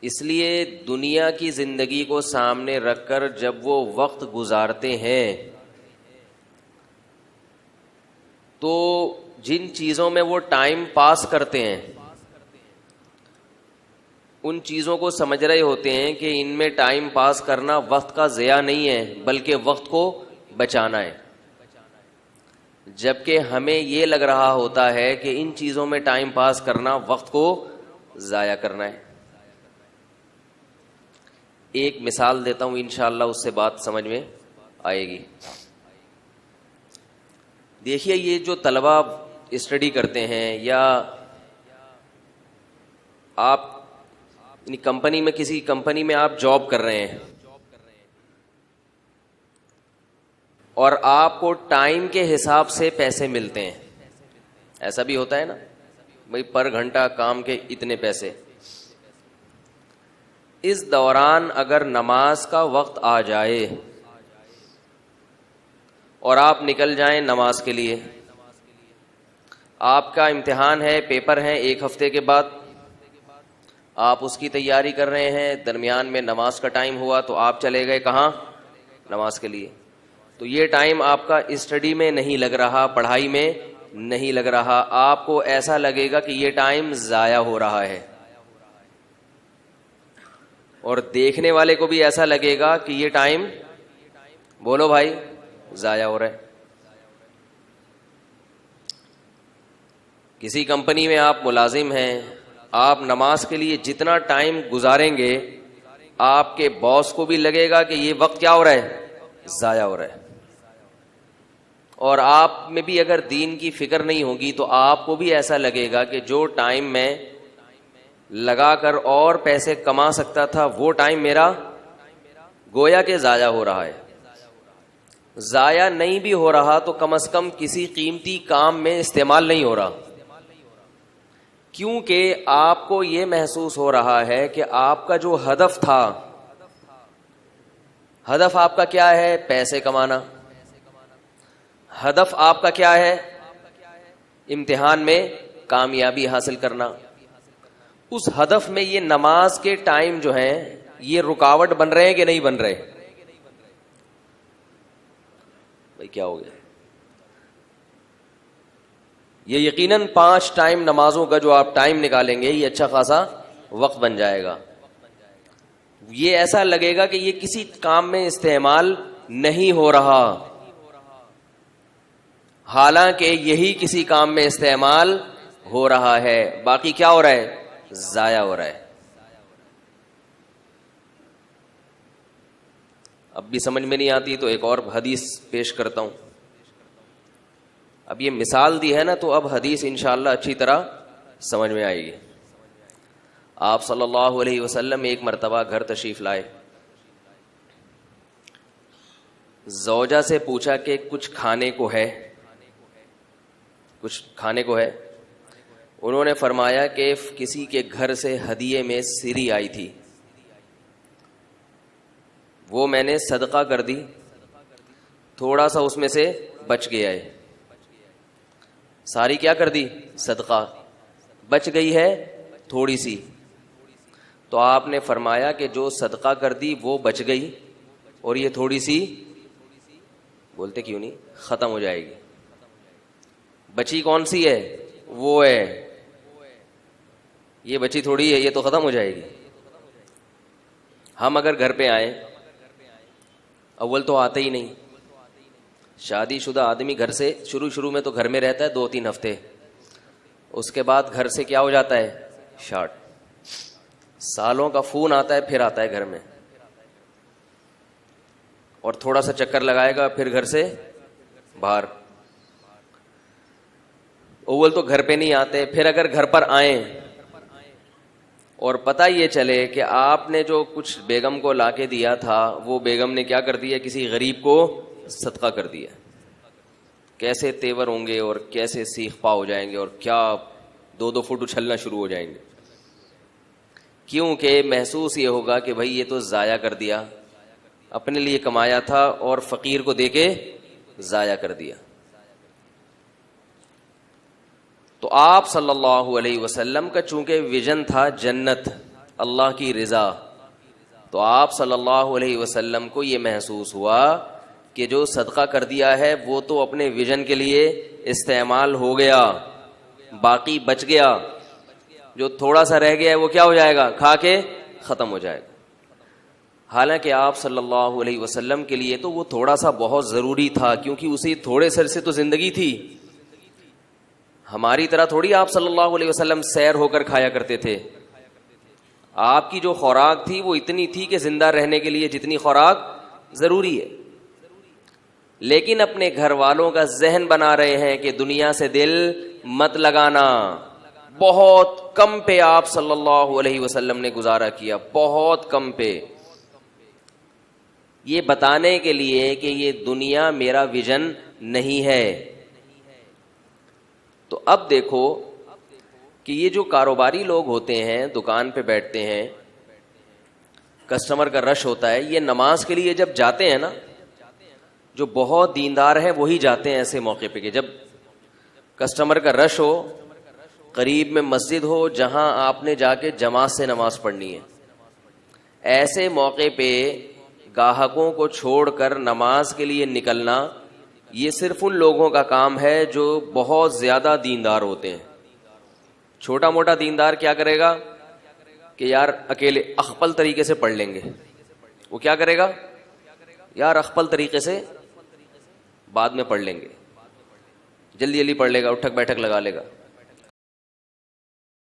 اس لیے دنیا کی زندگی کو سامنے رکھ کر جب وہ وقت گزارتے ہیں تو جن چیزوں میں وہ ٹائم پاس کرتے ہیں ان چیزوں کو سمجھ رہے ہوتے ہیں کہ ان میں ٹائم پاس کرنا وقت کا ضیاع نہیں ہے بلکہ وقت کو بچانا ہے، جبکہ ہمیں یہ لگ رہا ہوتا ہے کہ ان چیزوں میں ٹائم پاس کرنا وقت کو ضائع کرنا ہے۔ ایک مثال دیتا ہوں، انشاءاللہ اس سے بات سمجھ میں آئے گی۔ دیکھیے یہ جو طلبہ اسٹڈی کرتے ہیں یا آپ کمپنی میں کسی کمپنی میں آپ جاب کر رہے ہیں اور آپ کو ٹائم کے حساب سے پیسے ملتے ہیں، ایسا بھی ہوتا ہے نا بھئی پر گھنٹہ کام کے اتنے پیسے۔ اس دوران اگر نماز کا وقت آ جائے اور آپ نکل جائیں نماز کے لیے، آپ کا امتحان ہے، پیپر ہے 1 ہفتے کے بعد، آپ اس کی تیاری کر رہے ہیں، درمیان میں نماز کا ٹائم ہوا تو آپ چلے گئے کہاں؟ نماز کے لیے۔ تو یہ ٹائم آپ کا اسٹڈی میں نہیں لگ رہا، پڑھائی میں نہیں لگ رہا، آپ کو ایسا لگے گا کہ یہ ٹائم ضائع ہو رہا ہے، اور دیکھنے والے کو بھی ایسا لگے گا کہ یہ ٹائم، بولو بھائی، ضائع ہو رہا ہے۔ کسی کمپنی میں آپ ملازم ہیں، آپ نماز کے لیے جتنا ٹائم گزاریں گے آپ کے باس کو بھی لگے گا کہ یہ وقت کیا ہو رہا ہے؟ ضائع ہو رہا ہے۔ اور آپ میں بھی اگر دین کی فکر نہیں ہوگی تو آپ کو بھی ایسا لگے گا کہ جو ٹائم میں لگا کر اور پیسے کما سکتا تھا وہ ٹائم میرا گویا کہ ضائع ہو رہا ہے۔ ضائع نہیں بھی ہو رہا تو کم از کم کسی قیمتی کام میں استعمال نہیں ہو رہا، کیونکہ آپ کو یہ محسوس ہو رہا ہے کہ آپ کا جو ہدف تھا، ہدف آپ کا کیا ہے؟ پیسے کمانا۔ ہدف آپ کا کیا ہے؟ امتحان میں کامیابی حاصل کرنا۔ اس ہدف میں یہ نماز کے ٹائم جو ہیں یہ رکاوٹ بن رہے ہیں کہ نہیں بن رہے؟ بھائی کیا ہو گیا؟ یہ یقیناً 5 ٹائم نمازوں کا جو آپ ٹائم نکالیں گے یہ اچھا خاصا وقت بن جائے گا۔ یہ ایسا لگے گا کہ یہ کسی کام میں استعمال نہیں ہو رہا، حالانکہ یہی کسی کام میں استعمال ہو رہا ہے، باقی کیا ہو رہا ہے؟ ضائع ہو رہا ہے۔ اب بھی سمجھ میں نہیں آتی تو ایک اور حدیث پیش کرتا ہوں۔ اب یہ مثال دی ہے نا تو اب حدیث انشاءاللہ اچھی طرح سمجھ میں آئے گی۔ آپ صلی اللہ علیہ وسلم ایک مرتبہ گھر تشریف لائے، زوجہ سے پوچھا کہ کچھ کھانے کو ہے؟ کچھ کھانے کو ہے؟ انہوں نے فرمایا کہ کسی کے گھر سے ہدیے میں سری آئی تھی، وہ میں نے صدقہ کر دی، تھوڑا سا اس میں سے بچ گیا ہے۔ ساری کیا کر دی؟ صدقہ، بچ گئی ہے تھوڑی سی، تو آپ نے فرمایا کہ جو صدقہ کر دی وہ بچ گئی اور یہ تھوڑی سی، بولتے کیوں نہیں، ختم ہو جائے گی۔ بچی کون سی ہے؟ وہ ہے، یہ بچی تھوڑی ہے، یہ تو ختم ہو جائے گی۔ ہم اگر گھر پہ آئیں، اول تو آتے ہی نہیں، شادی شدہ آدمی گھر سے شروع میں تو گھر میں رہتا ہے 2-3 ہفتے، اس کے بعد گھر سے کیا ہو جاتا ہے؟ شارٹ، سالوں کا فون آتا ہے پھر آتا ہے گھر میں، اور تھوڑا سا چکر لگائے گا پھر گھر سے باہر۔ اول تو گھر پہ نہیں آتے، پھر اگر گھر پر آئیں اور پتہ یہ چلے کہ آپ نے جو کچھ بیگم کو لا کے دیا تھا وہ بیگم نے کیا کر دیا؟ کسی غریب کو صدقہ کر دیا، کیسے تیور ہوں گے اور کیسے سیخ پا ہو جائیں گے اور کیا 2-2 فٹ اچھلنا شروع ہو جائیں گے، کیونکہ محسوس یہ ہوگا کہ بھائی یہ تو ضائع کر دیا، اپنے لیے کمایا تھا اور فقیر کو دے کے ضائع کر دیا۔ تو آپ صلی اللہ علیہ وسلم کا چونکہ ویژن تھا جنت، اللہ کی رضا. تو آپ صلی اللہ علیہ وسلم کو یہ محسوس ہوا کہ جو صدقہ کر دیا ہے وہ تو اپنے ویژن کے لیے استعمال ہو گیا, باقی بچ گیا, جو تھوڑا سا رہ گیا ہے وہ کیا ہو جائے گا, کھا کے ختم ہو جائے گا. حالانکہ آپ صلی اللہ علیہ وسلم کے لیے تو وہ تھوڑا سا بہت ضروری تھا, کیونکہ اسی تھوڑے سر سے تو زندگی تھی. ہماری طرح تھوڑی آپ صلی اللہ علیہ وسلم سیر ہو کر کھایا کرتے تھے. آپ کی جو خوراک تھی وہ اتنی تھی کہ زندہ رہنے کے لیے جتنی خوراک ضروری ہے. لیکن اپنے گھر والوں کا ذہن بنا رہے ہیں کہ دنیا سے دل مت لگانا. بہت کم پہ آپ صلی اللہ علیہ وسلم نے گزارا کیا, بہت کم پہ, یہ بتانے کے لیے کہ یہ دنیا میرا ویژن نہیں ہے. تو اب دیکھو کہ یہ جو کاروباری لوگ ہوتے ہیں, دکان پہ بیٹھتے ہیں, کسٹمر کا رش ہوتا ہے, یہ نماز کے لیے جب جاتے ہیں نا, جو بہت دیندار ہیں وہی جاتے ہیں ایسے موقع پہ کہ جب کسٹمر کا رش ہو, قریب میں مسجد ہو جہاں آپ نے جا کے جماعت سے نماز پڑھنی ہے. ایسے موقع پہ گاہکوں کو چھوڑ کر نماز کے لیے نکلنا یہ صرف ان لوگوں کا کام ہے جو بہت زیادہ دیندار ہوتے ہیں. چھوٹا موٹا دیندار کیا کرے گا کہ یار اکیلے اخپل طریقے سے پڑھ لیں گے. وہ کیا کرے گا, یار اخپل طریقے سے بعد میں پڑھ لیں گے, جلدی جلدی پڑھ لے گا, اٹھک بیٹھک لگا لے گا.